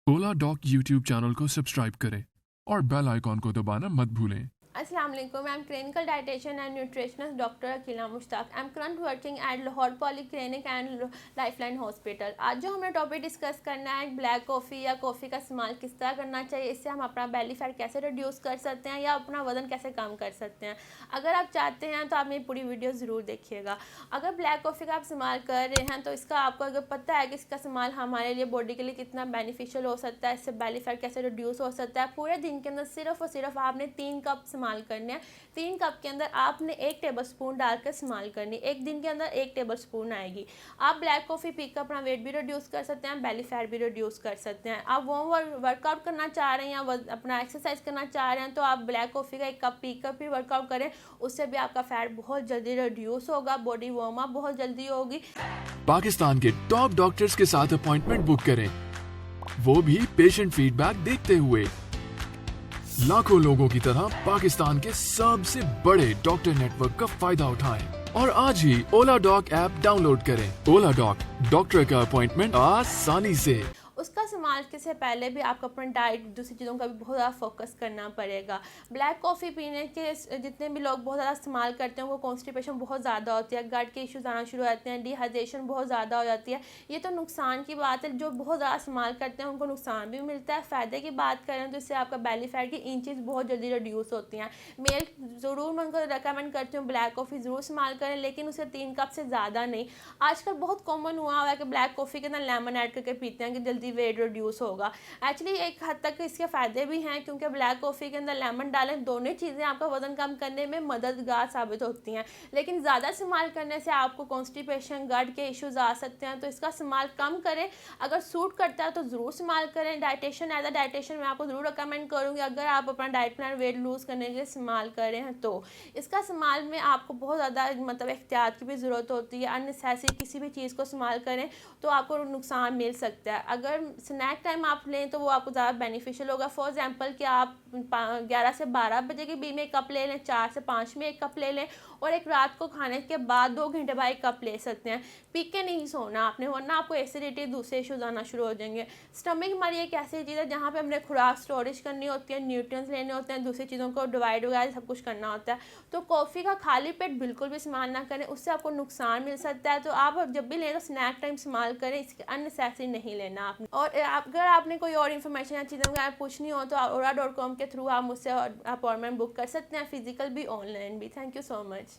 ओला dock YouTube channel को subscribe करें और बेल आइकॉन को दबाना मत भूलें। अस्सलाम वालेकुम, I am clinical dietitian and nutritionist doctor Akila Mushtaq. I am current working at Lahore polyclinic and lifeline hospital. आज जो हमें टॉपिक डिस्कस करना है, ब्लैक कॉफ़ी या कॉफ़ी का इस्तेमाल किस तरह करना चाहिए, इससे हम अपना बेली फैट कैसे रिड्यूस कर सकते हैं या अपना वजन कैसे कम कर सकते हैं। अगर आप चाहते हैं तो आप मेरी पूरी वीडियो ज़रूर देखिएगा। अगर ब्लैक कॉफ़ी का आप इस्तेमाल कर रहे हैं तो इसका आपको अगर पता है कि इसका इस्तेमाल हमारे लिए बॉडी के लिए कितना बेनिफिशियल हो सकता है, इससे बेली फैट कैसे रिड्यूस हो सकता है, पूरे दिन के अंदर सिर्फ और सिर्फ आपने 3 कप इस्तेमाल करने हैं। 3 कप के अंदर आपने 1 टेबलस्पून डालकर इस्तेमाल करनी, एक दिन के अंदर 1 टेबलस्पून आएगी। आप ब्लैक कॉफ़ी पीकर अपना वेट भी रिड्यूस कर सकते हैं, बेली फैट भी रिड्यूस कर सकते हैं। आप वो वर्कआउट करना चाह रहे हैं या अपना एक्सरसाइज करना चाह रहे हैं तो आप ब्लैक कॉफ़ी का 1 कप पीकर भी वर्कआउट करें, उससे भी आपका फैट बहुत जल्दी रिड्यूस होगा, बॉडी वार्म अप बहुत जल्दी होगी। पाकिस्तान के टॉप डॉक्टर्स के साथ अपॉइंटमेंट बुक करें, वो भी पेशेंट फीडबैक देखते हुए। लाखों लोगों की तरह पाकिस्तान के सबसे बड़े डॉक्टर नेटवर्क का फायदा उठाएं और आज ही ओला डॉक ऐप डाउनलोड करें। ओला डॉक, डॉक्टर का अपॉइंटमेंट आसानी से। उसका इस्तेमाल से पहले भी आपको अपनी डाइट दूसरी चीज़ों का भी बहुत ज़्यादा फोकस करना पड़ेगा। ब्लैक कॉफ़ी पीने के जितने भी लोग बहुत ज़्यादा इस्तेमाल करते हैं वो कॉन्स्टिपेशन बहुत ज़्यादा होती है, गट के इश्यूज आना शुरू हो जाते हैं, डिहाइड्रेशन बहुत ज़्यादा हो जाती है। ये तो नुकसान की बात है, जो बहुत ज़्यादा इस्तेमाल करते हैं उनको नुकसान भी मिलता है। फ़ायदे की बात करें तो इससे आपका बेली फैट की इंचेस बहुत जल्दी रिड्यूस होती हैं। मेल ज़रूर मैं उनको रिकमेंड करती हूँ ब्लैक कॉफ़ी ज़रूर इस्तेमाल करें, लेकिन उसे 3 कप से ज़्यादा नहीं। आजकल बहुत कॉमन हुआ है कि ब्लैक कॉफ़ी के अंदर लेमन ऐड करके पीते हैं कि जल्दी वेट रिड्यूस होगा। एक्चुअली एक हद तक इसके फ़ायदे भी हैं, क्योंकि ब्लैक कॉफ़ी के अंदर लेमन डालें, दोनों चीज़ें आपका वजन कम करने में मददगार साबित होती हैं। लेकिन ज़्यादा इस्तेमाल करने से आपको कॉन्स्टिपेशन, गट के इश्यूज आ सकते हैं, तो इसका इस्तेमाल कम करें। अगर सूट करता है तो ज़रूर इस्तेमाल करें। डाइटिशियन एज अ डाइटिशियन मैं आपको ज़रूर रिकमेंड करूँगी अगर आप अपना डाइट प्लान वेट लूज़ करने के लिए इस्तेमाल कर रहे हैं तो। इसका इस्तेमाल में आपको बहुत ज़्यादा मतलब एहतियात की भी ज़रूरत होती है। अननेसेसरी किसी भी चीज़ को इस्तेमाल करें तो आपको नुकसान मिल सकता है। अगर स्नैक टाइम आप लें तो वो आपको ज़्यादा बेनिफिशियल होगा। फॉर एग्जांपल कि आप 11 से 12 बजे के बीच में 1 कप ले लें, 4 से 5 में 1 कप ले लें और एक रात को खाने के बाद 2 घंटे बाद 1 कप ले सकते हैं। पी के नहीं सोना आपने, वरना आपको एसिडिटी दूसरे इश्यूज आना शुरू हो जाएंगे। स्टमक हमारी एक ऐसी चीज़ है जहाँ पे हमने खुराक स्टोरेज करनी होती है, न्यूट्रिएंट्स लेने होते हैं, दूसरी चीज़ों को डिवाइड वगैरह सब कुछ करना होता है। तो कॉफ़ी का खाली पेट बिल्कुल भी इस्तेमाल ना करें, उससे आपको नुकसान मिल सकता है। तो आप जब भी लें तो स्नैक टाइम इस्तेमाल करें, इसके अननेसेसरी नहीं लेना आपने। और अगर आपने कोई और इन्फॉर्मेशन या चीज़ों वगैरह पूछनी हो तो ola.com के थ्रू आप मुझसे अपॉइंटमेंट बुक कर सकते हैं, फिजिकल भी ऑनलाइन भी। Thank you so much.